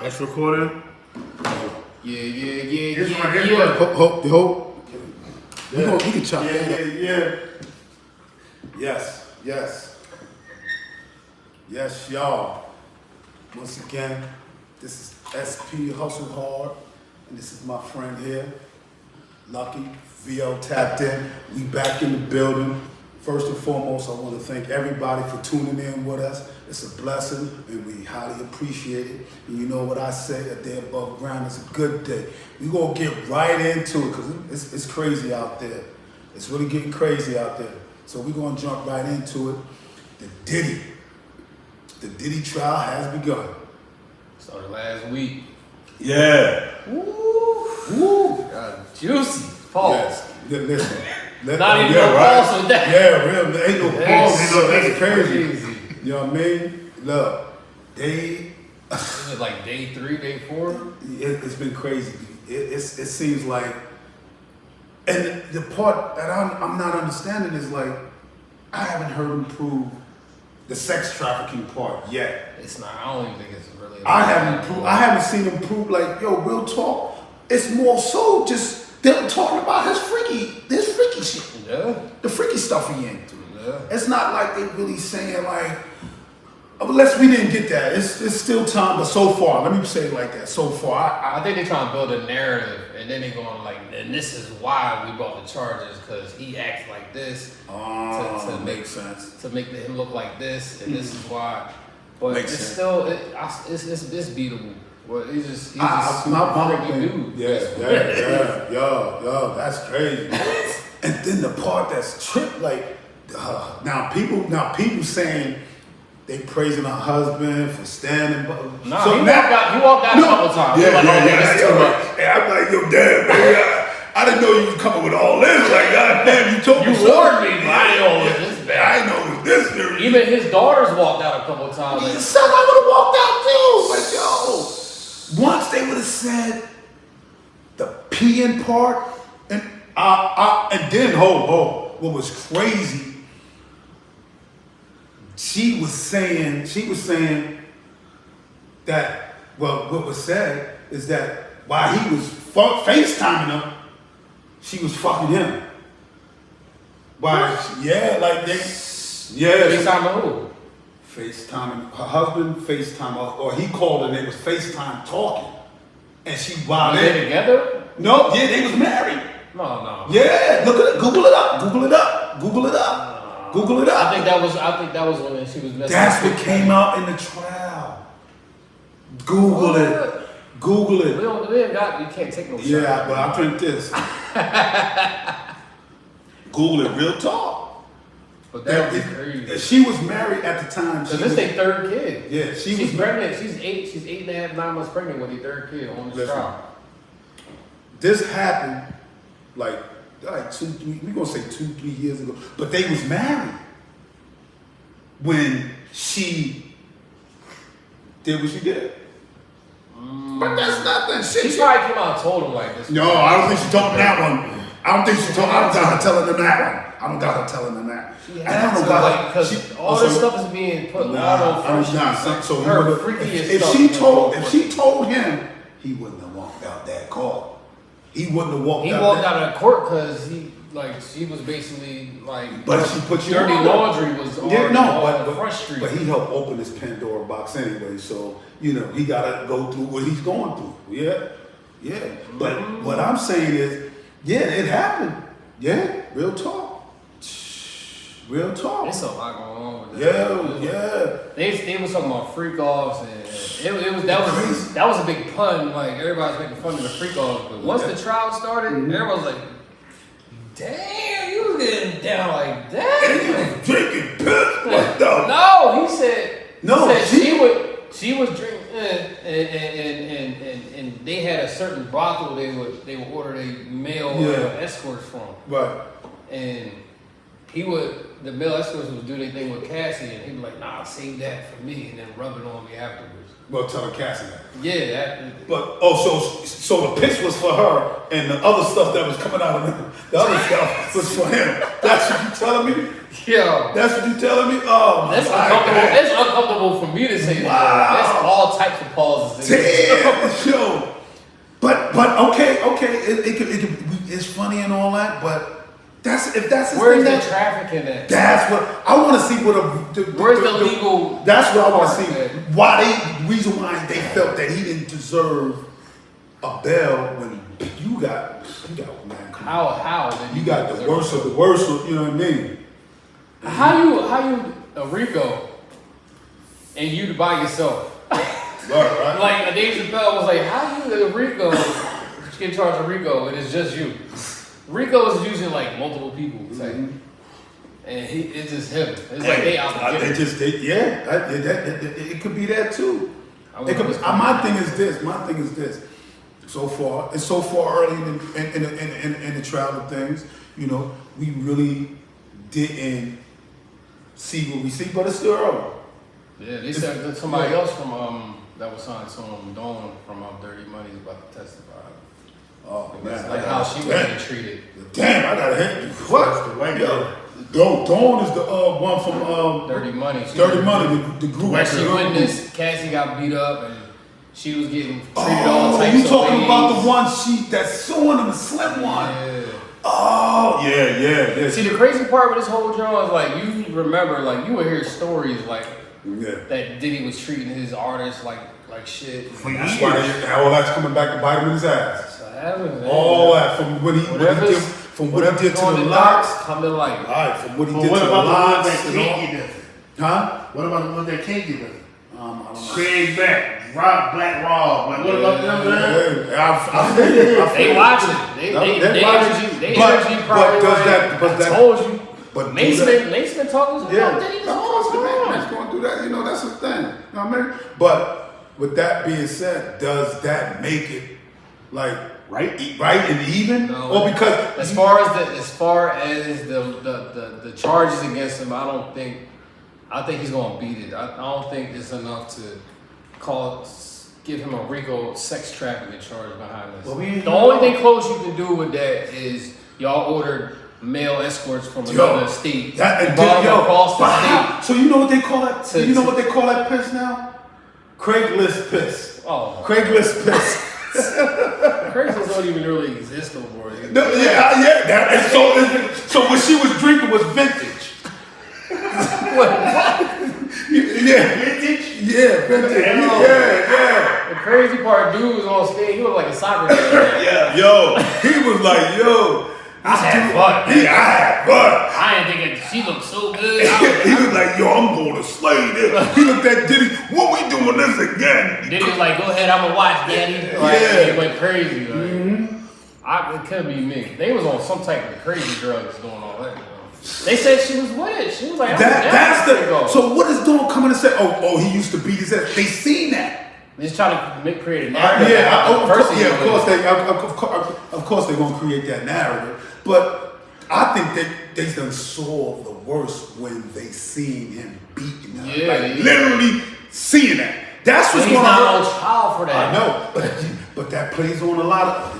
That's recording. Yeah. Hope. Yeah. We can chop that up. Yes, y'all. Once again, this is SP Hustle Hard, and this is my friend here, Lucky VL Tapped In. We back in the building. First and foremost, I want to thank everybody for tuning in with us. It's a blessing, and we highly appreciate it. And you know what I say, a day above ground is a good day. We're going to get right into it, because it's crazy out there. It's really getting crazy out there. So we're going to jump right into it. The Diddy trial has begun. Started last week. Yeah. Woo. God, juicy. Pause. Yes. Listen. Not even no pause with that. Yeah, real. There ain't no pause. That's crazy. Crazy. You know what I mean? Look, Is it like day 3, day 4? It's been crazy. It seems like, and the part that I'm not understanding is like, I haven't heard him prove the sex trafficking part yet. It's not. I don't even think it's really. I haven't seen him prove, like, yo, real talk. It's more so just them talking about his freaky shit. Yeah. The freaky stuff he into. Yeah. It's not like they really saying like, unless we didn't get that. It's still time, but so far, let me say it like that. So far, I think they're trying to build a narrative, and then they're going like, and this is why we brought the charges, because he acts like this to make sense, to make him look like this, and this is why. But Makes it's sense. still it's beatable. Well, he's just my freaky thing. dude. Yeah, yo, that's crazy. And then the part that's tripped, like, now people saying they praising her husband for standing. Nah, so he walked out a couple times. Yeah, I'm like, yo, damn, man, I didn't know you was coming with all this. Like, goddamn, you told me. You warned me, but I didn't know it was this bad. I didn't know it was this serious. Even his daughters walked out a couple times. Like, Son, I would have walked out too. Like, yo, once they would have said the peeing part, and then what was crazy, she was saying that, well, what was said is that while he was FaceTiming her, she was fucking him. FaceTime who? FaceTiming her husband, FaceTime, or he called her and they was FaceTime talking. And she wild. Were they together? No, yeah, they was married. No. Yeah, look at it, Google it up. I think that was when she was messing. That's what came out in the trial. Google it. You can't take no shit. Yeah, but I think this. Google it, real talk. But that was crazy. She was married at the time. So this is their third kid. Yeah, she's pregnant. She's 8.5, 9 months pregnant with their third kid on this trial. This happened like 2, 3, we're gonna say 2, 3 years ago. But they was married when she did what she did. But that's nothing. She probably came out and told him like this. No, I don't think she told him that one. I don't got her telling them that one. I don't got her telling them that. She had to, because all this stuff is being put on first. So her freakiest if she told him, he wouldn't have walked out that court. He wouldn't have walked out. He walked out of court because she was basically like. But she put you dirty on. laundry was on the front street. But he helped open this Pandora box anyway, so he gotta go through what he's going through. Yeah. But what I'm saying is, it happened. Yeah, real talk. There's a lot going on with that. Yeah. They was talking about freak offs, and that was a big pun. Like, everybody's making fun of the freak offs, but once the trial started, everybody was like, "Damn, you was getting down like that." Drinking piss. What the? No, he said. No, she was drinking, and they had a certain brothel they would order a male escorts from. Right. And he would the male escorts would do their thing with Cassie, and he'd be like, "Nah, save that for me," and then rub it on me afterwards. Well, tell her Cassie that. Yeah, that. But so the pitch was for her, and the other stuff that was coming out of him, the other stuff was for him. That's what you telling me? Yo, That's what you telling me? Oh, that's my uncomfortable. God. That's uncomfortable for me to say. Wow. That. That's all types of pauses. Damn, yo. But okay, it could it's funny and all that, but if that's his Where's thing, the traffic in that? that's what I want to see. Where's the legal? That's what I want to part, see. man? Reason why they felt that he didn't deserve a bail when you got man. Come on. How? Did You got the worst of the worst. You know what I mean? How you a Rico and you by yourself? Right. Like Dave Chappelle was like, how you a Rico get charged of Rico and it's just you? Rico is usually like multiple people, it's like, and it's just him. It's like they out to get him. It could be that too. My thing is this. It's so far early in the trial of things. You know, we really didn't see what we see, but it's still early. Yeah, they said that somebody else from that was signed to him, Dawn from Dirty Money is about to testify. Oh man, Like how she was being treated. Damn, I gotta hit you. What? Dawn is the one from Dirty Money. Dirty Money, the group. Where she witnessed Cassie got beat up and she was getting treated all types of ways. You talking about the one that's suing him, the slim one? Yeah. Oh, yeah. See, the crazy part with this whole drama is like you remember, like you would hear stories like that Diddy was treating his artists like shit. That's why all that's coming back to bite him in his ass. All that from what he did to the locks. Come to light. All right, from what he But did what to the about the ones locks. that can't get nothing? Huh? What about the ones that can't get nothing? I don't know. Craig Black Rob. Like, what about them? They watching. They watching. energy probably. But I told you. But Mace been talking about Diddy this whole time. He's going to do that. You know, that's his thing. You know what I mean? But with that being said, does that make it like right and even? No. Or because as far as the charges against him, I think he's gonna beat it. I don't think it's enough to give him a RICO sex trafficking charge behind this. Well, the only thing close you can do with that is y'all ordered male escorts from another state. Across the state. So you know what they call that? You know what they call that piss now? Craigslist piss. Oh, Craigslist piss. Craigslist don't even really exist no more. No, so what she was drinking was vintage. What? Vintage? Yeah, vintage. Yeah. The crazy part, dude was on stage. He was like a soccer player. Yeah. Yo, he was like, yo. I had fun. I had fun. I ain't thinking she looked so good. He was like, yo, I'm going to slay this. He looked at Diddy, what we doing this again? Diddy was like, go ahead, I'm gonna watch, daddy. Like, it went crazy. Like, it couldn't be me. They was on some type of crazy drugs doing all that. They said she was with it. She was like, so what is Dawn coming to say? Oh, he used to beat his ass. They seen that. They're just trying to create a narrative. Of course they're gonna create that narrative. But I think they done saw the worst when they seen him beating her. Yeah, literally seeing that. That's what's going on. He's not on trial for that. I know, but that plays on a lot of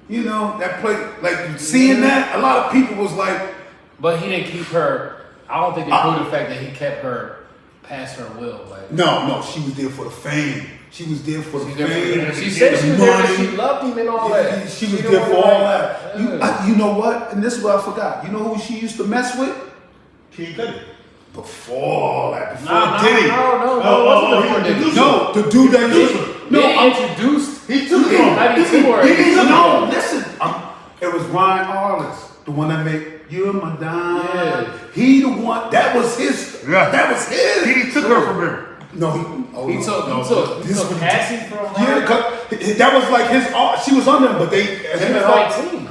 you know, that play like seeing that. A lot of people was like, but he didn't keep her. I don't think they proved the fact that he kept her past her will. Like no, she was there for the fame. She was there for the fame. She said she was there because she loved him and all that. She was there for all that. You know what? And this is what I forgot. You know who she used to mess with? King Cudi. Before all that. Diddy. No, the dude that used introduced. He took it. No, listen. It was Ryan Arliss, the one that made You're My Dime. Yeah. He the one. That was his. Yeah. That was his. He took her from him. No, he took Cassie from her. Yeah, that was like his art. She was under him, but He was 19.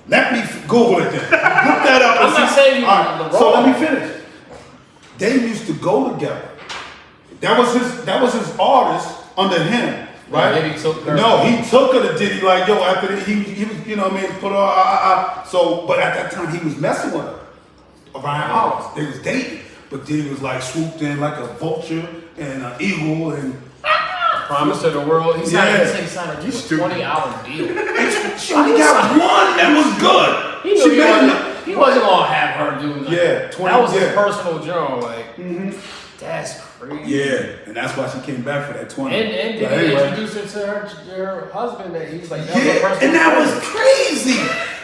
Let me Google it then. Look that up. I'm not saying you right, so let me finish. They used to go together. That was his artist under him, right? Yeah, he took her. No, he took her to Diddy like, yo, after he was, you know what I mean, put her, so, but at that time he was messing with her. around ours. They was dating, but Diddy was like swooped in like a vulture and an eagle and. Promise to the world. He signed a 20-hour deal. She only got one that was good. He knew he wasn't gonna have her do nothing. Yeah, 20. That was his personal job. Like, that's crazy. Yeah, and that's why she came back for that 20. And did he introduce her to her husband? That he was like, and that was crazy.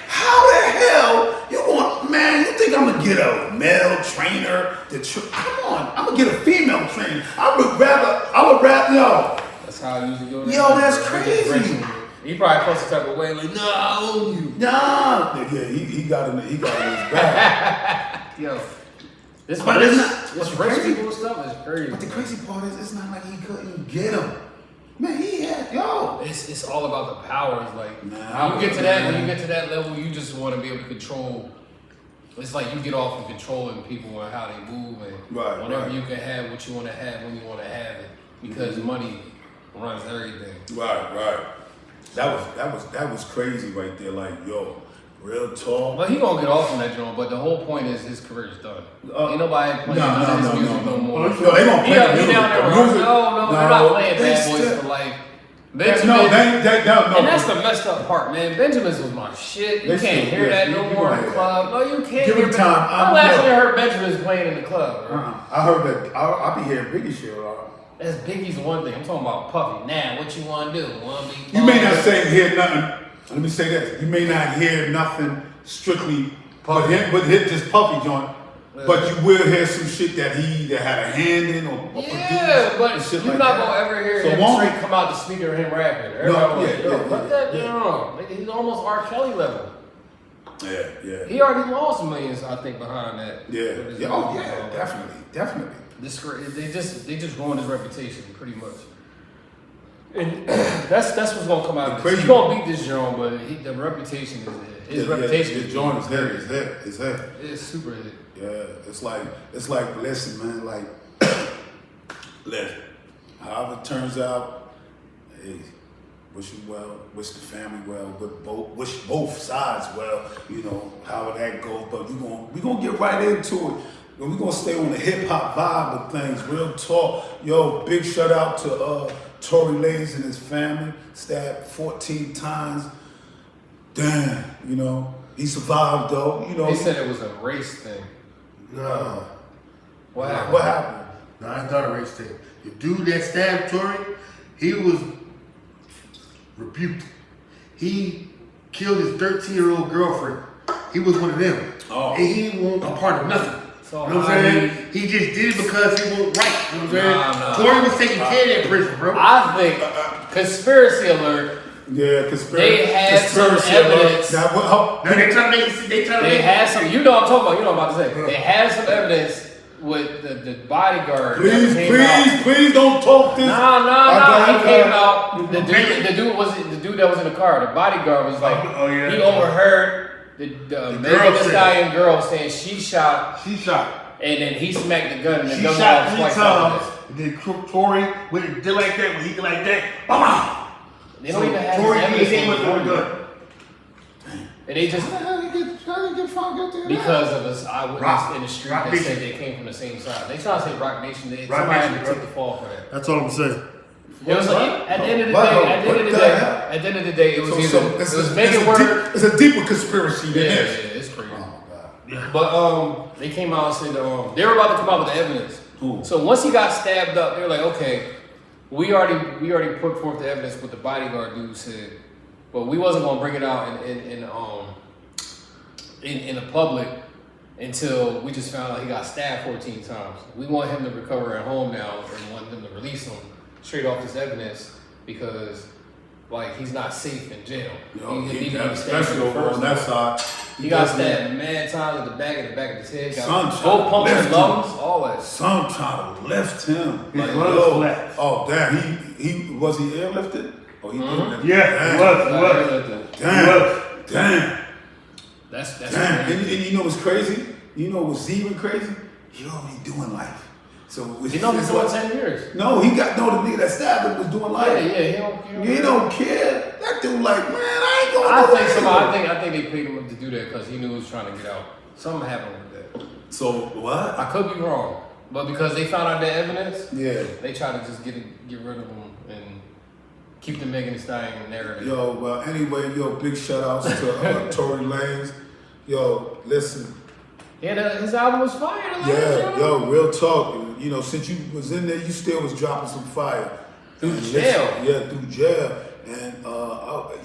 How the hell you want, man? You think I'm gonna get a male trainer? Come on, I'm gonna get a female trainer. I would rather, yo. That's how I usually go. Yo, that's crazy. He probably felt some type of way, like, no, I own you. Nah. Yeah, he got in his back. Yo. This what's rich crazy? people stuff is crazy. But the crazy part is, it's not like he couldn't get him. Man, he had, yo. It's all about the power. It's like, Nah, when you get to that level, you just want to be able to control. It's like you get off of controlling people and how they move, and whenever you can have what you want to have when you want to have it, because money runs everything. Right. That was crazy right there. Like, yo, real talk. But he gonna get off on that joint. But the whole point is his career is done. Ain't nobody playing his music no more. No, they gonna play the music. No, they're not playing Bad Boys for Life. Benjamin, and that's the messed up part, man. Benjamin's was my shit. You can't hear that no more in the club. No, you can't. Give him time. I last time I heard Benjamin's playing in the club. I heard that. I'll be hearing Biggie shit. That's Biggie's one thing. I'm talking about Puffy. Now, what you want to do? You may not hear nothing. Let me say this. You may not hear nothing strictly, but hit this Puffy joint. But you will hear some shit that had a hand in or produced. But shit you're like not that. gonna ever hear him straight come out the speaker of him rapping. He's almost R. Kelly level. Yeah. He already lost millions, I think, behind that. Definitely. They just ruined his reputation pretty much. And that's what's gonna come out of this. He's gonna beat this John, but the reputation is his reputation. His John is hit. It's super hit. Yeah, it's like listen, man, like listen. However it turns out, hey, wish you well, wish the family well, wish both sides well, you know, however that goes. But we gonna get right into it. We're gonna stay on the hip hop vibe of things, real talk. Yo, big shout out to Tory Lanez and his family, stabbed 14 times. Damn, you know, he survived though. You know, they said it was a race thing. No. What happened? No, I thought a race thing. The dude that stabbed Tory, he was rebuked. He killed his 13-year-old girlfriend. He was one of them. Oh. And he wasn't a part of nothing. So you know what I'm saying? He just did it because he was right. You know what I'm saying? Tory was taking care of that prison, bro. I think, conspiracy alert. Yeah, They had some evidence. They had some. You know what I'm talking about. You know what I'm about to say. They had some evidence with the bodyguard. Please don't talk this. No. He came out. The dude that was in the car. The bodyguard was like, he overheard the Megan Thee Stallion girl saying she shot. And then he smacked the gun and the gun shot off 3 twice. times. And then Tory went and did like that. When he did like that, bam! They don't even have Tory evidence came with the on gun. And they just How did he get found guilty? because of this eyewitness in the street that said they came from the same side. They try to say Rock Nation. Somebody had to take the fall for that. That's all I'm saying. It was like at the end of the day, it was making word. It's a deeper conspiracy than this. Yeah, it's crazy. Oh God. But they came out and said they were about to come out with the evidence. Ooh. So once he got stabbed up, they were like, okay, we already put forth the evidence what the bodyguard dude said, but we wasn't gonna bring it out in the public until we just found out he got stabbed 14 times. We want him to recover at home now and want them to release him straight off this evidence because like he's not safe in jail. Especially over on that side. He got stabbed mad times at the back of his head. Son Both punctured lungs, all that. Some trying to lift him. His lungs collapsed. Oh damn, he was he airlifted? Oh, he did lift. Yeah, he was. Damn. That's Damn. And you know what's crazy? You know what's even crazy? He already doing life. So he's doing 10 years. No, the nigga that stabbed him was doing life. Yeah, he don't care. That dude like, man, I ain't gonna do that. I think they paid him to do that because he knew he was trying to get out. Something happened with that. So what? I could be wrong, but because they found out the evidence, Yeah. they try to just get rid of them and keep the Megan Thee Stallion narrative. Yo, well, anyway, yo, big shout outs to Tory Lanez. Yo, listen. Yeah, his album was fire. Yeah, yo, real talk. You know, since you was in there, you still was dropping some fire. Through jail. Yeah, through jail. And,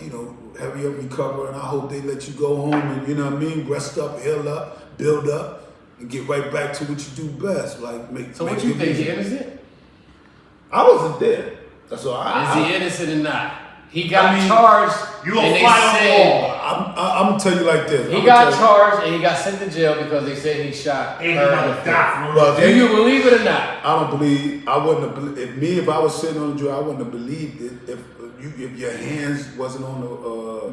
you know, hurry up, recover, and I hope they let you go home and, you know what I mean, rest up, heal up, build up, and get right back to what you do best. Like, make. So make what you good think, he music. innocent? I wasn't there. That's all. Is he innocent or not? He got charged. You gonna fly on the wall. I'm gonna tell you like this. He got charged and he got sent to jail because they said he shot her. And he about to die. Well, Do you believe it or not? I don't believe. I wouldn't have. If I was sitting on the jury, I wouldn't have believed it if your hands wasn't on the.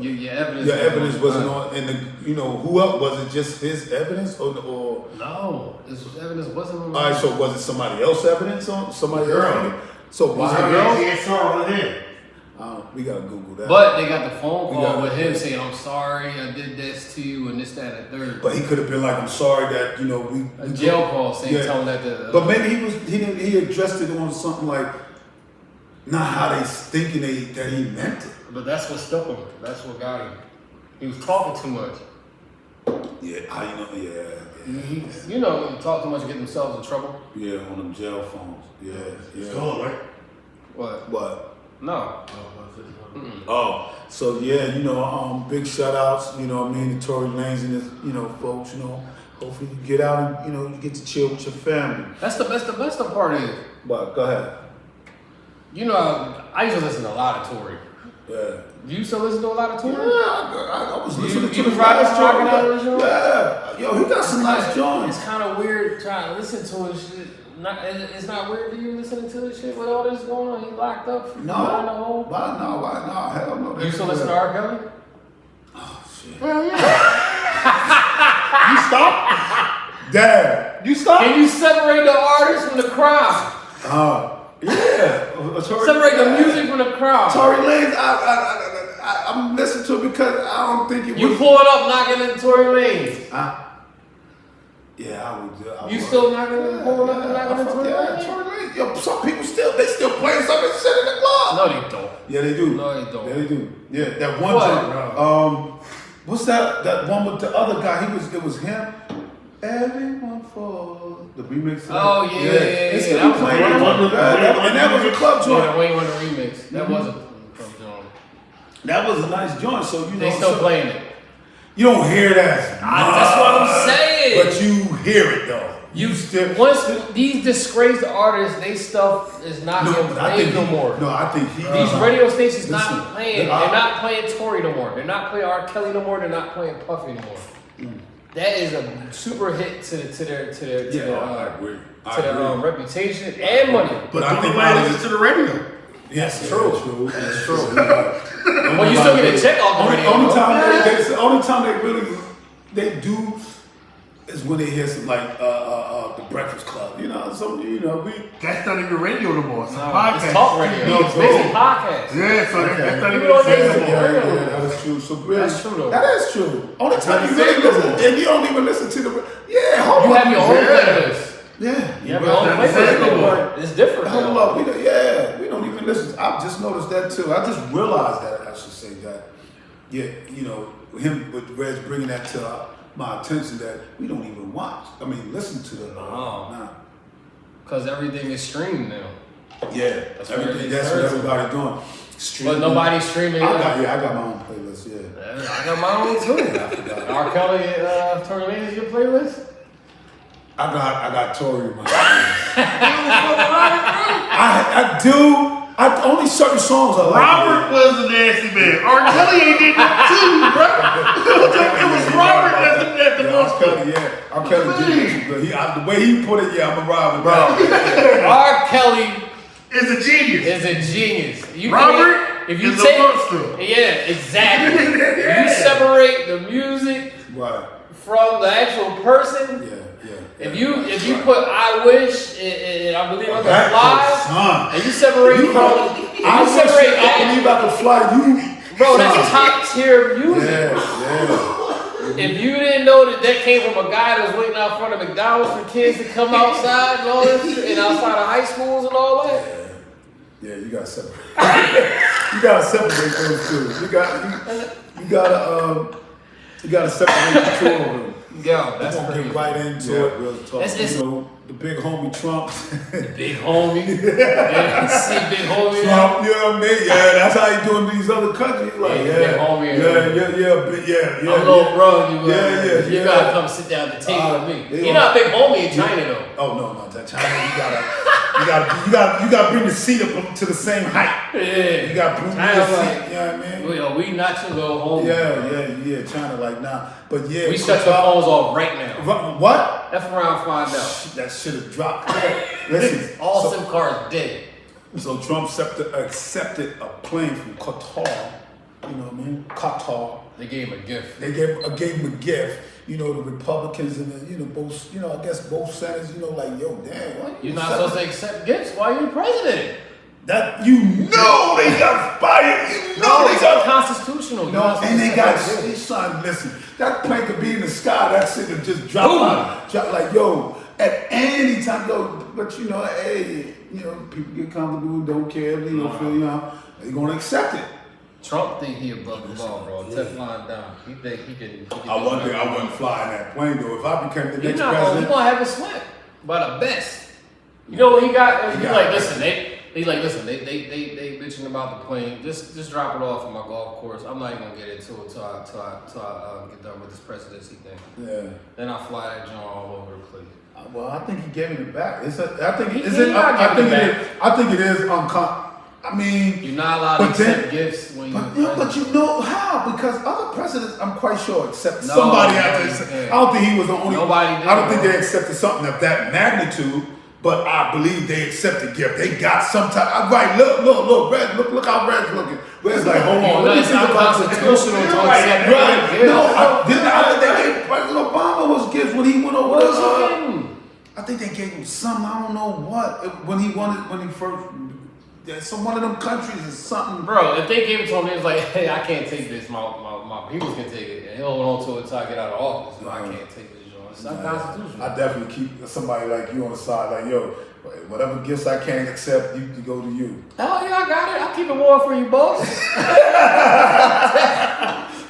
Your evidence. Your evidence wasn't on, and you know who else was it? Just his evidence, or No, his evidence wasn't on. All right, so was it somebody else's evidence on somebody else? So Was why? it girl? He saw with him. We gotta Google that. But they got the phone call with him saying, "I'm sorry, I did this to you," and this, that, and the third. But he could have been like, "I'm sorry that you know we." A jail call saying, telling that the. But maybe he addressed it on something like, not how they thinking that he meant it. But that's what stuck him. That's what got him. He was talking too much. Yeah, how you know? Yeah. You know, talk too much and get themselves in trouble. Yeah, on them jail phones. Yeah. It's cool, right? What? No. Oh, so yeah, you know, big shout outs, you know what I mean, to Tory Lanez and his, you know, folks, you know, hopefully you get out and, you know, you get to chill with your family. That's the best part is. But go ahead. You know, I used to listen to a lot of Tory. Yeah. Do you still listen to a lot of Tory? Yeah, I was listening to you the was riding last rocking joint. out of the joint? Yeah. Yo, he got some nice joints. It's kind of weird trying to listen to his shit. It's not weird to you listening to this shit with all this going on. He locked up. No. Behind the hole. Why no? Hell no. You still listen to R. Kelly? Oh, shit. Hell yeah. You stop? Dad. You stop? Can you separate the artist from the crowd? Yeah. Separate the music from the crowd. Tory Lanez, I'm listening to it because I don't think it was. You pulling up knocking into Tory Lanez. Yeah, I would. You still pulling up and knocking into Tory Yeah, Lanez? Tory Lanez. Yo, some people still playing some of this shit in the club. No, they don't. Yeah, they do. No, they don't. Yeah, they do. Yeah, that one What? joint. What's that one with the other guy? It was him. Everyone for the remix. Of that. Oh, yeah. They still That was playing a it. club joint. And that was a club joint. Yeah, Wayne Wonder remix. That wasn't from John. That was a nice joint. So you know, They still playing it. You don't hear that. That's what I'm saying. But you hear it though. Once these disgraced artists, they stuff is not getting played no more. No, I think These radio stations listen, not playing. They're not playing Tory no more. They're not playing R. Kelly no more. They're not playing Puffy no more. That is a super hit to their reputation and money. But I think I listen to the radio. Yes, true. It's true. Well, you still get a check off the radio. Only time they do is when they hear some like the Breakfast Club. You know, That's not even radio no more. It's a No, podcast. it's talk radio. No, It's basically podcast. Yeah, so that's not even People don't listen to Yeah, radio. that is true. So really, That's true, though. That is true. Only time you really That's listen, and you don't even listen to the. Yeah, hold You up. have your own playlist. Yeah. You have your own That's playlist. no more. But it's different. Hold though. up, we don't even listen. I just noticed that too. I just realized that. I should say that. Yeah, you know, him with Reg bringing that to my attention that we don't even watch. I mean, listen to the. Nah. Because everything is streamed now. Yeah, That's everything. what That's what everybody doing. But nobody's streaming. I got my own playlist. Yeah. I got my own too. R. Kelly, Tory Lanez, your playlist? I got Tory in my playlist. I do. Only certain songs I like. Robert was a nasty man. R. Kelly ain't did that too, bro. It was Robert that's the most. R. Kelly did it. The way he put it, I'm a ride with that. R. Kelly Is a genius. is a genius. Robert if you is take, a monster. Yeah, exactly. You separate the music Right. from the actual person. Yeah. If you put I wish and I believe I can fly, son. and you separate I believe I can fly. You, bro, that's top tier music. Yeah. If you didn't know that came from a guy that was waiting out front of McDonald's for kids to come outside and all this shit, and outside of high schools and all that. Yeah, you gotta separate. You gotta separate those two. You gotta separate the two of them. Yo, that's gonna crazy. get right into it. Real talk. You know, the big homie Trump. The big homie. Yeah, see big homie. Trump, you know what I mean? Yeah, that's how you do in these other countries. Like, big homie. yeah. I'm a little bro. You Yeah. gotta come sit down at the table with me. You're not a big homie in China though. Oh no, that China. You gotta bring the seat up to the same height. Yeah. You gotta bring the seat. You know what I mean? We not your little homie. Yeah. China like nah, but yeah. We shut the phones off right now. What? F around, find out. That should have dropped. Listen, all SIM cards dead. So Trump accepted a plane from Qatar. You know what I mean? Qatar. They gave him a gift. They gave him a gift. You know, the Republicans and the, both, I guess both senators, like, yo, damn, what? You're not supposed to accept gifts while you're president. That, they got fired. They got unconstitutional. No, and they got, son, listen, that plane could be in the sky, that shit would just drop out. Drop like, yo, at any time, but hey, people get comfortable, don't care, feel, they're gonna accept it. Trump think he above the law, bro. Teflon down. He think he can. I wouldn't fly in that plane though. If I became the next president, he gonna have a sweat by the best. You know what he got? He's like, listen, they bitching about the plane. Just drop it off on my golf course. I'm not even gonna get into it till I get done with this presidency thing. Yeah. Then I fly that joint all over the place. Well, I think he gave it back. I think it is I mean, you're not allowed to accept gifts when you're but you know how? Because other presidents, I'm quite sure, accept somebody out there. I don't think he was the only. Nobody did. I don't think they accepted something of that magnitude, but I believe they accepted gift. They got some type. Right? Look, Red. Look how Red's looking. Red's like, hold on. It's unconstitutional to accept right? No, I think they gave President Obama was gifts when he went over. I think they gave him something. I don't know what when he first. Yeah, one of them countries is something. Bro, if they gave it to him, they was like, hey, I can't take this. My people can take it. And he'll hold on to it until I get out of office. I can't take this, John. It's unconstitutional. I definitely keep somebody like you on the side, like, yo, whatever gifts I can't accept, you go to you. Hell yeah, I got it. I'll keep it warm for you, boss.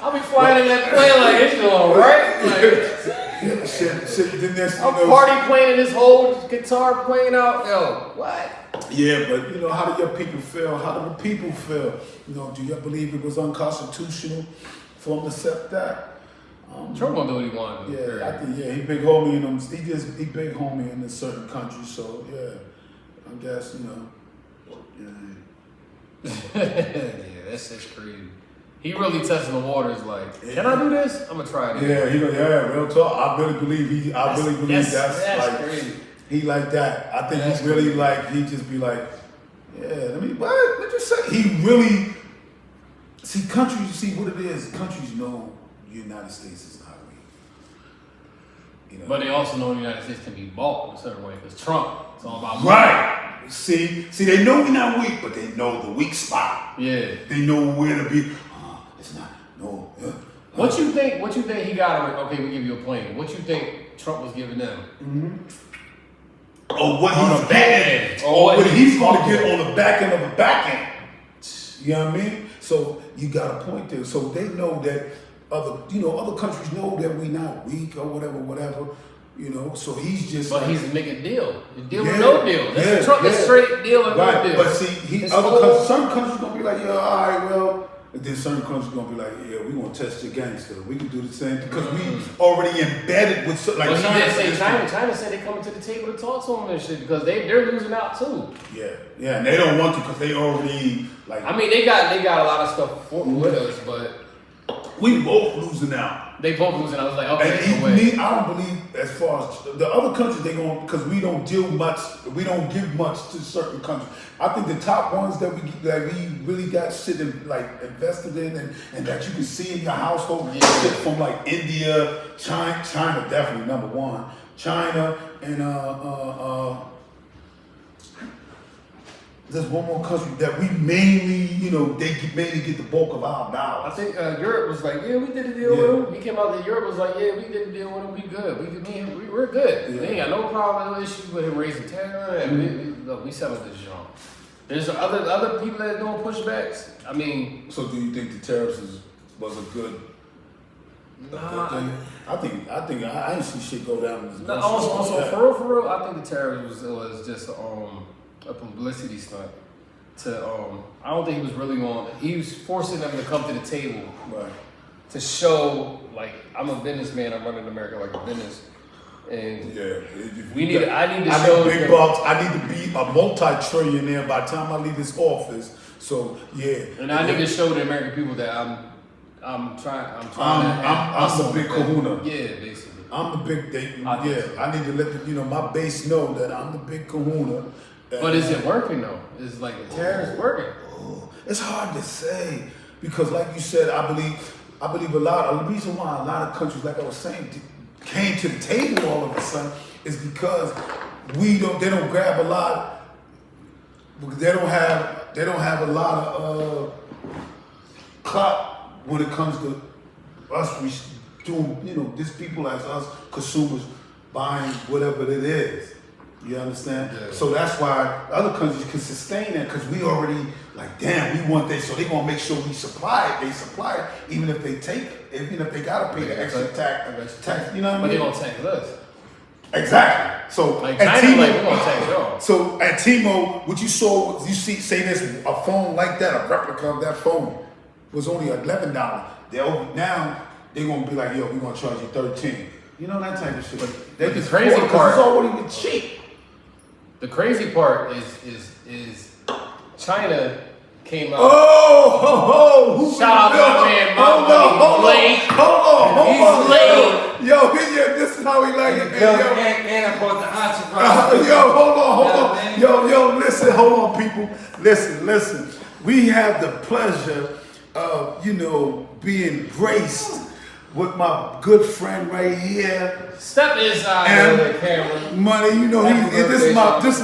I'll be flying in that plane like it's going right. Shit, I'm party playing this whole guitar playing out. Yo, what? Yeah, but how do your people feel? How do the people feel? Do you believe it was unconstitutional for him to accept that? Trump gonna do what he wanted to do. Yeah, I think he big homie in them. He big homie in a certain country. So yeah, I guess Yeah, that's crazy. He really testing the waters. Like, can I do this? I'm gonna try it. Yeah, real talk. I really believe that's like crazy. He like that. I think he's really he just be like, yeah, what you say? He really, countries, what it is, countries know the United States is not weak. But they also know the United States can be bought in a certain way, because Trump, it's all about money. Right. See, they know we're not weak, but they know the weak spot. Yeah. They know where to be. It's not, no. What you think he got? Okay, we give you a plane. What you think Trump was giving them? Mm-hmm. Or what he's getting, or what he's going to get on the back end of the back end. You know what I mean? So you got a point there. So they know that other countries know that we're not weak or whatever. So he's just. But he's making a deal. A deal with no deal. That's Trump. That's straight deal and no deal. But see, some countries gonna be like, yeah, all right, well. And then certain countries gonna be like, yeah, we gonna test your gangster. We can do the same because we already embedded with like. Well, he did say China. China said they coming to the table to talk to him and shit because they're losing out too. Yeah, and they don't want to because they already like. I mean, they got a lot of stuff with us, but we both losing out. They both losing out. I was like, okay, I don't believe as far as the other countries they going because we don't deal much. We don't give much to certain countries. I think the top ones that we really got shit invested in and that you can see in your household shit from like India, China definitely number one. China and there's one more country that we mainly they mainly get the bulk of our dollars. I think Europe was like, yeah, we did a deal with him. He came out to Europe was like, yeah, we did a deal with him. We good. We're good. Yeah. We ain't got no problem, no issues with him raising tariff. And we settled this joint. There's other people that are doing pushbacks. I mean, So do you think the tariffs was a good? Nah, I think I didn't see shit go down as much. also for real, I think the tariff was just a publicity stunt. I don't think he was really he was forcing them to come to the table, Right. to show like I'm a businessman, I'm running America like a business, and I need to show big them, bucks. I need to be a multi-trillionaire by the time I leave this office. So and I need to show the American people that I'm trying I'm the big kahuna. Yeah, basically. I'm the big I need to let my base know that I'm the big kahuna. But is it working though? Is like the tariffs working? It's hard to say because, like you said, I believe the reason why a lot of countries, like I was saying, came to the table all of a sudden is because they don't grab a lot. They don't have a lot of clout when it comes to us doing, these people as us consumers buying whatever it is. You understand? Yeah. So that's why other countries can sustain that because we already damn, we want that. So they're gonna make sure we supply it. They supply it, even if they take it, even if they gotta pay the extra tax. You know what I mean? But they gonna tax us. Exactly. So Like at China, T-Mobile, we gonna tax y'all. So at T-Mobile, what you saw, say there's a phone like that, a replica of that phone was only $11. Now they're gonna be like, yo, we're gonna charge you $13. You know, that type of shit. But the crazy part, it's already cheap. The crazy part is China came out. Oh, shout out to my man, hold on. He's late. Yo, this is how he like it. And I bought the entourage. Yo, hold on. Yo, listen, hold on, people. Listen. We have the pleasure of, being graced with my good friend right here. Step inside of the camera. Money, this is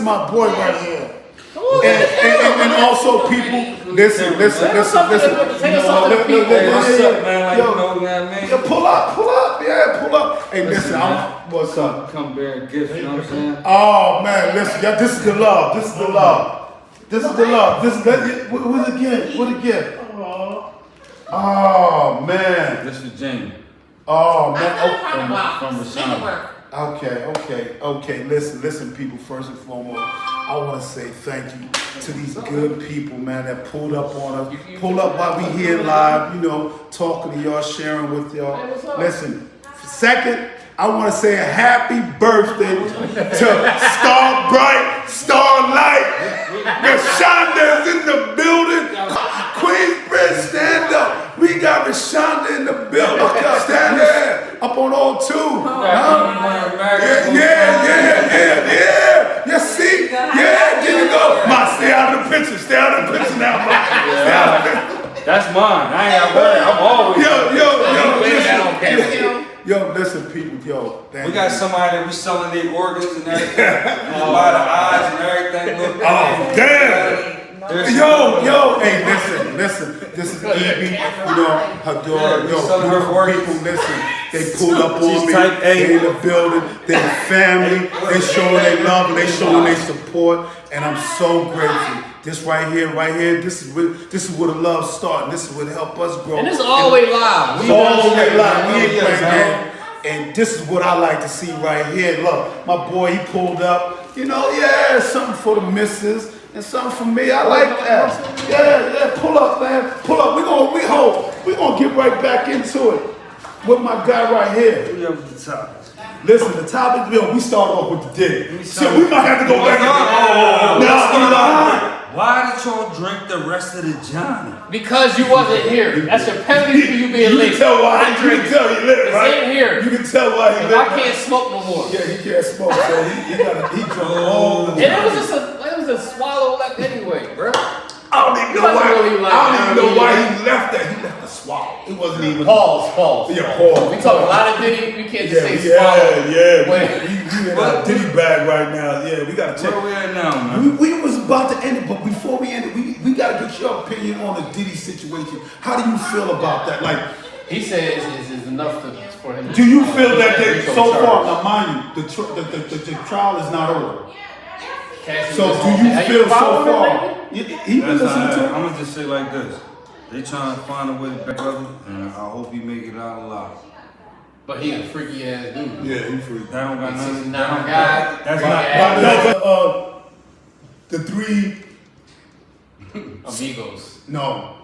my boy right here. And also people, listen. What's up, man? Yo, pull up. Hey, listen, what's up? Come bear gifts, you know what I'm saying? Oh man, listen, this is the love. This is the love. What a gift. Oh man. This is Jamie. Oh man. From Rashawn. Okay. Listen, people. First and foremost, I want to say thank you to these good people, man, that pulled up on us. Pulled up while we here live, talking to y'all, sharing with y'all. Listen, second, I want to say a happy birthday to Starlight. Rashonda's in the building. Queensbridge, stand up. We got Rashonda in the building. Stand there. Up on all two. Yeah. You see? Yeah, there you go. Ma, stay out of the picture. Stay out of the picture now, ma. Stay out of the picture. That's mine. I ain't got worried. I'm always. Yo, listen, people. Yo, we got somebody that we selling their organs and everything. By the eyes and everything. Look, damn. Yo, hey, listen. This is Evie, her daughter. People, listen. They pulled up on me. They in the building. They family. They showing their love and they showing their support. And I'm so grateful. This right here. This is where the love starts. This is what help us grow. And this is always live. It's always live. We ain't playing games. And this is what I like to see right here. Look, my boy, he pulled up. Something for the missus. And something for me, I like that. Yeah, pull up, man. Pull up. We gonna get right back into it with my guy right here. Listen, the topic, we start off with the Diddy. So we might have to go back. Why did y'all drink the rest of the Johnny? Because you wasn't here. That's your penalty for you being late. You can tell why. You can tell he lit, right? Ain't here. You can tell why he lit. I can't smoke no more. Yeah, he can't smoke, so he drunk all the time. And it was a swallow left anyway, bro. I don't even know why he left that. He left the swallow. It wasn't even. Pause. Yeah, pause. We talk a lot of Diddy. We can't just say swallow. Yeah. We in our Diddy bag right now. Yeah, we gotta check. Where we at now, man? We was about to end it, but before we end it, we gotta get your opinion on the Diddy situation. How do you feel about that? Like, He said it's enough for him. do you feel that they so far? Now, mind you, the trial is not over. Cassies So, is do on- you Are feel so following him, far? maybe? He been That's listening to it. I'm gonna just say like this. They trying to find a way to back brother, and I hope he make it out alive. But he a freaky ass dude. Yeah, he free. That don't got nothing. 69 guy. That's Right. not. The three. Amigos. No,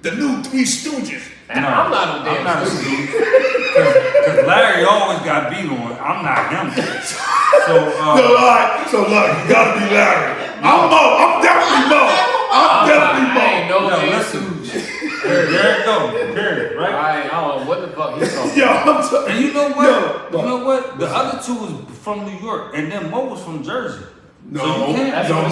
the new Three Stooges. I'm not a I'm damn not a stupid. Cause Larry always got beat on. I'm not him. So No, alright. So look, you gotta be Larry. I'm Mo. I'm definitely Mo. I ain't no yo, damn listen. stupid. There it go. Period. Right. I don't know what the fuck he's talking Yo, about. I'm And you know what? Yo, You know what? The other two was from New York, and then Mo was from Jersey. No, So you can't- stop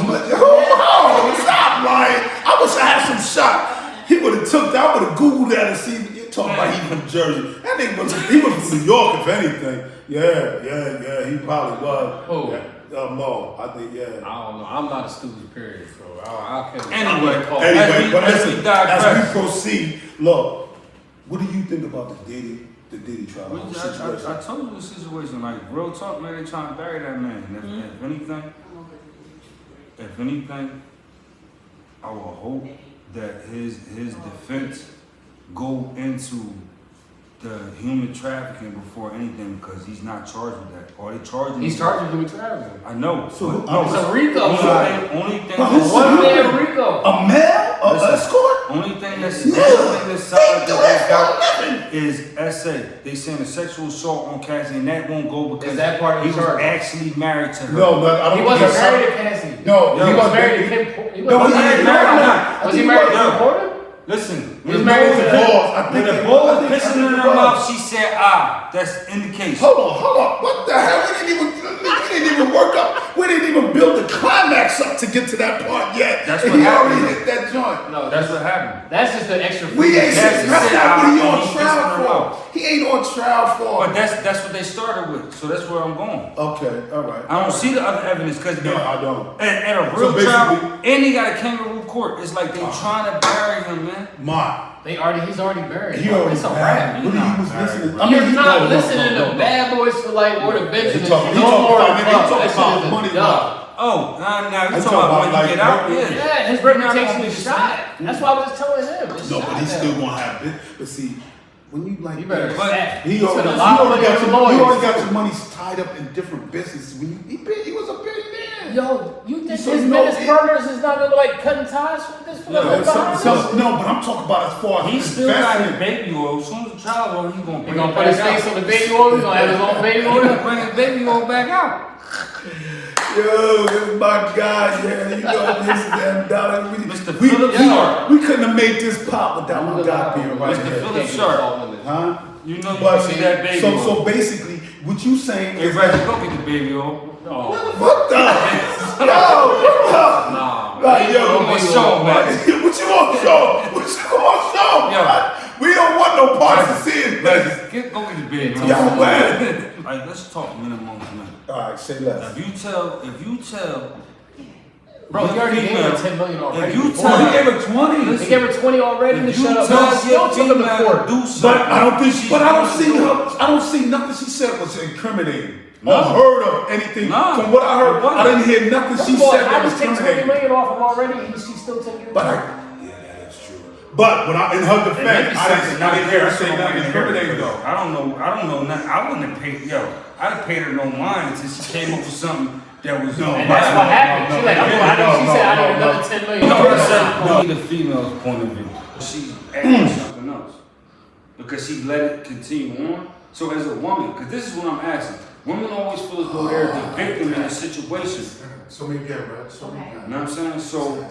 lying. I wish I had some shot. He would have took that. I would have Googled that and seen you talking about he from Jersey. That nigga he was from New York, if anything. Yeah, he probably was. Who? Yeah, Mo, I think, yeah. I don't know. I'm not a stupid, period. So I can't. Anyway, Anyway, but as we listen, digress. as we proceed, look, what do you think about the Diddy trial? Well, the situation? I told you the situation. Like real talk, man. They trying to bury that man. And if anything, I will hope that his defense go into the human trafficking before anything, because he's not charged with that. Or they charging He's him. charged with trafficking. I know. So but It's a Rico. only thing But who's that's One Rico? man Rico. A male? A Listen. escort? only thing that's Yeah. solid They do that it they got for a living. is SA. They saying a sexual assault on Cassie, and that won't go because Is that part of he the was charge? actually married to her. No, but I don't He think wasn't it's- married to Cassie. No, He was wasn't. married to Kim. He No, was he married ain't to married. her. Was he married to No. Kim Porter? Listen, He was married to Boss. I when think the it bull was. was I pissing think in it her was. mouth, she said, that's indication. Hold on. What the hell? We didn't even work up. We didn't even build the climax up to get to that part yet. That's and what he already happened. hit that joint. No, That's what happened. That's just the extra. We ain't Cassie that's said, not what he "I'm on gonna trial kiss her for. He ain't on trial for. But that's what they started with, so that's where I'm going. Okay, all right. I don't see the other evidence because No, I don't. At a real So trial, basically- and he got a kangaroo court. It's like they trying to bury him, man. He's already married. He already It's a married. wrap. What he was Nah, listening. nah, You're he- not no, listening no, to no. Bad Boys for like or the Benjamins. He talking No more about- he club. talking That shit about is money, dumb. Oh, now you I'm talking talking about when about you get out? like- Yeah. Yeah, his You're not reputation gonna be is the shot. That's why I was just telling him. It's No, shot but he's now. still gonna have it. But see, when you like, You better But stack. He He already, spent a you lot of already money got on your, lawyers. you already got your money tied up in different businesses. When he was a billionaire. Yo, you think So his you know menace it- partners is not gonna like cutting ties with this Yeah, fucking behind us? No, but I'm talking about as far as He still got his investment. baby oil. As soon as the trial over, he's gonna He bring gonna it put back his face out. on the baby oil. He gonna have his own baby He oil. gonna bring his baby oil back out. Yo, this is my guy, man. You know this damn dollar. Mr. Philip Sharp. We couldn't have made this pop without my guy being right Mr. here. Philip Sharp. Huh? You know you But can see that baby so oil. basically, what you saying Hey, is Reggie, that go get the baby oil. Oh, what the? Yo, what the? nah. Like, yo, Go what get show, man. you want to show? What you want to show? Yo. man? We don't want no parts to see it, man. Reggie, go get the baby oil. Yo, man. Like, let's talk minimums, man. All right, say less. If you tell, Bro, he already gave her female- 10 million already. If you before. tell, He gave her 20. He gave her 20 already to if you shut up. tell No, still your took him to female court. to do something, But I don't think. she's But I don't gonna see do it. her. I don't see nothing she said was incriminating. No. Or heard of anything. No. From what I heard, It wasn't. I didn't hear nothing First she of all, said I that was just take 20 incriminating. million off him already. She's still taking. But yeah, that's true. But when I, in her defense, I didn't hear her say nothing incriminating though. I don't know nothing. I wouldn't have paid, I'd have paid her no mind until she came up with something that was No, And that's what happened. no, She's like, she said, I need another 10 million. You know what I said? No. We need a female's point of view. She's acting something else. Because she let it continue on. So as a woman, because this is what I'm asking. Women always feel as though they're the victim in a situation. So many again, right? So many You know what I'm saying? So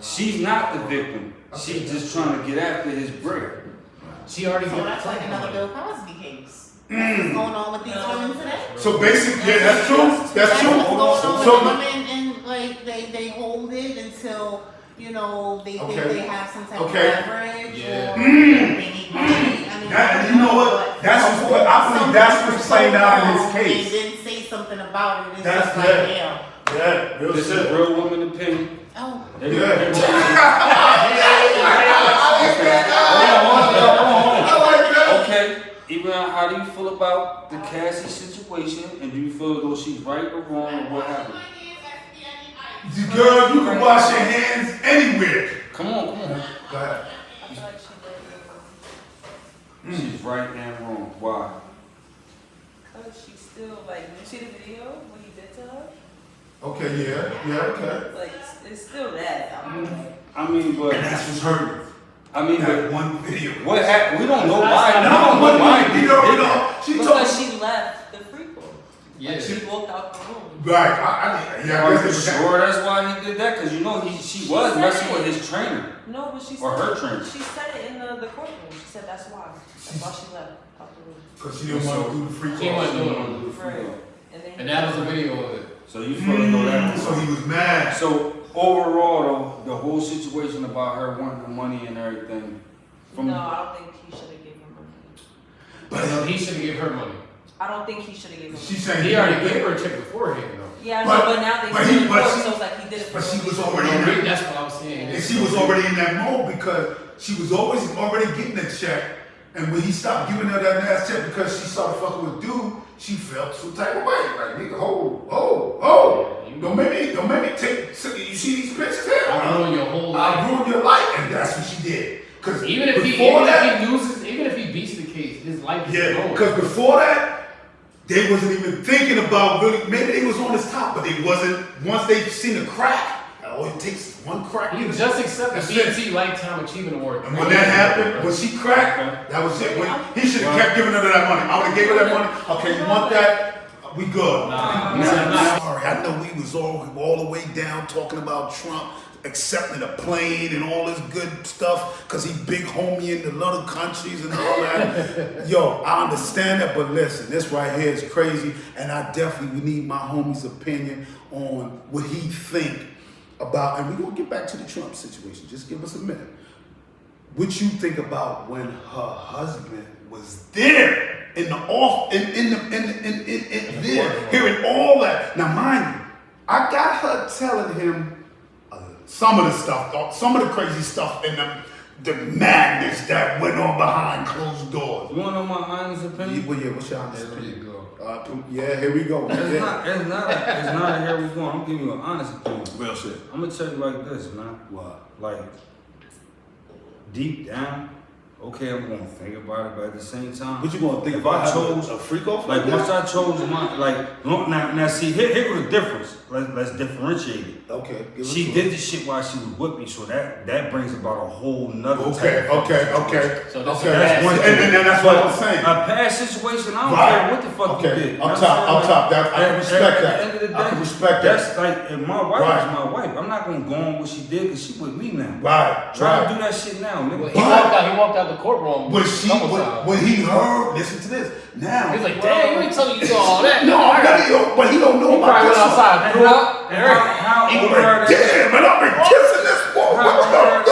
she's not the victim. She's just trying to get after his bread. She already So got that's like another Bill Cosby case. What's going on with these women today? So basically, yeah, that's true. That's That's true. what's going on with So the women, and like they hold it until they Okay. think they have some type Okay. of leverage Yeah. or they And you know what? That's what I believe. That's what's playing out in his case. And then say something about it. It's That's just like, good. damn. Yeah, real This shit. is real woman opinion. Oh. They- Yeah. they- I like that. Okay, even how do you feel about the Cassie situation, and do you feel as though she's right or wrong, or what happened? Girl, you can wash your hands anywhere. Come on. Go ahead. I feel like she did. She's right and wrong. Why? Cause she's still like, when you see the video, what he did to her, Okay, yeah, okay. like, it's still that. I mean, I mean, but And that's what's hurting. I mean, That but one video. what happened? We don't know why. We No, don't know why. you know, she told because me. she left the freako. Yeah. Like, she walked out the room. Right, yeah, Are I you guess it sure that's why he did that? Because you know she was messing with his trainer. No, but she Or said, her trainer. she said it in the courtroom. She said that's why. That's why she left out the room. Because she didn't want to do the free She wasn't call. doing it. Right. And then And that was the video of it. So you feel as though that was So he was mad. So overall, though, the whole situation about her wanting the money and everything. no, I don't think he should have given her money. No, he should have given her money. I don't think he should have given her She's money. saying He already gave her a check beforehand, though. Yeah, I But- know, but now they but see he- the but court, she- so it's like he did it for But she no was reason. already in that. That's what I was saying. And she was already in that mode because she was already getting a check. And when he stopped giving her that last check because she started fucking with dude, she felt some type of way. Like, nigga, don't make me take, you see these pictures here? I ruined your whole I life. ruined your life, and that's what she did. Cause Even if he loses, even if he beats the case, his life is yeah, ruined. because before that, they wasn't even thinking about really, maybe they was on his top, but they wasn't, once they seen the crack, all it takes is one crack. He in it. just accepted That's the it. BET Lifetime Achievement Award. And when that happened, when she cracked, that was it. When, he should have kept giving her that money. I would have gave her that money. Okay, you want that? We good. Nah. Sorry, I know we was all the way down talking about Trump accepting a plane and all this good stuff because he big homie in the other countries and all that. Yo, I understand that, but listen, this right here is crazy, and I definitely need my homie's opinion on what he think about, and we're gonna get back to the Trump situation. Just give us a minute. What you think about when her husband was there in the off in there hearing all that? Now, mind you, I got her telling him some of the stuff, some of the crazy stuff, and the madness that went on behind closed doors. You want to know my honest opinion? Well, yeah, what's your honest There you opinion? go. Yeah, here we go. It's Yeah. not. It's not a here we go. I'm giving you an honest opinion. Real shit. I'm gonna tell you like this, man. What? Like deep down, okay, I'm gonna think about it, but at the same time, What you gonna think if about? I chose a freak off like that? once I chose my now see here was the difference. Let's differentiate it. Okay. give us She a- did the shit while she was with me, so that brings about a whole nother Okay, type of situation. okay. So that's Okay, That's one thing. and that's what I'm saying. A past situation, I don't Right. care what the fuck you Okay, did. You up know top, what I'm up top. That I can saying? respect At the that. end of the I can day, respect that. That's like, if my wife Right. is my wife, I'm not gonna go on what she did because she with me now. Right, Try right. to do that shit now, Well, nigga. he walked out the courtroom. When couple times. he heard, listen to this. Now He's like, damn, you ain't telling you all that. no, but he don't know He about probably this. went outside, threw up. How He old was are like, they? damn, man, I've been kissing this woman. How old are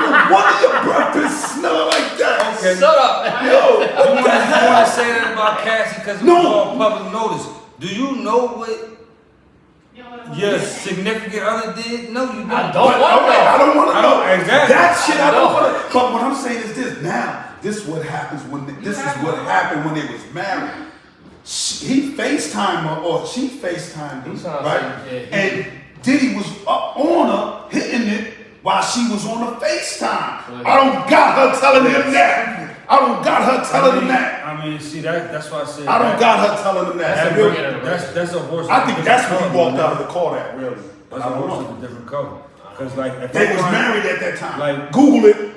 No wonder your breath is smelling like that. Okay. Shut up. Yo, You what want the to hell? say that about Cassie because it No. was all public notice. Do you know what your significant other did? No, you don't. I don't But, want okay, that. I don't want to I know. don't- exactly. That shit I don't No. want to. But what I'm saying is this. Now, this is what happens this is what happened when they was married. He FaceTimed her, or she FaceTimed him, He's trying to right? say, yeah, And Diddy was up on her, hitting it while she was on the FaceTime. I don't got her telling him that. I don't got her telling him that. I mean, see that's why I said I don't that- got her telling him that. That's And a really, brilliant- That's a horse. I of a think different that's when he color, walked man. out of the car at, really. But That's I a don't horse know. of a different color. Cause like if They I'm was trying- married at that time. Like- Google it.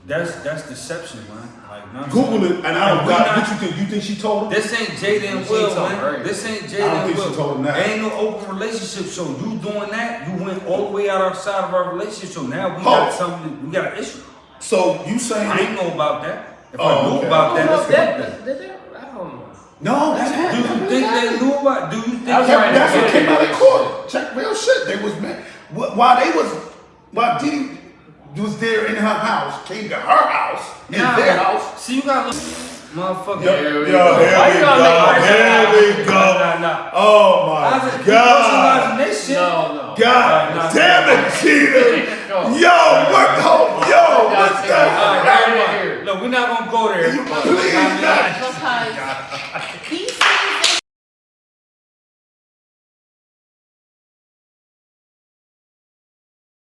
That's deception, man. Like know what I'm Google saying? it, and I don't we got. not- What you think? You think she told him? This ain't Jada and She Will, told man. her. This ain't I Jada don't and think Will. she told him that. Ain't no open relationship. So you doing that, you went all the way outside of our relationship. So now we Oh. got something. We got an issue. So you saying? I ain't know about that. If Oh, I knew okay. about that, I that's don't know. one thing. I don't know. No, that's Do happened. you think they knew about? Do you think? That's right. That's what came out of Yeah. court. Check real shit. They was mad. While Diddy was there in her house, came to her house, in their house. See, you got look, motherfucker. Here we go. Here we go. Nah. Oh my God. No. God damn it, Cheetah. Yo, what? Yo, what's that? Look, we're not gonna go there. Please not. Because these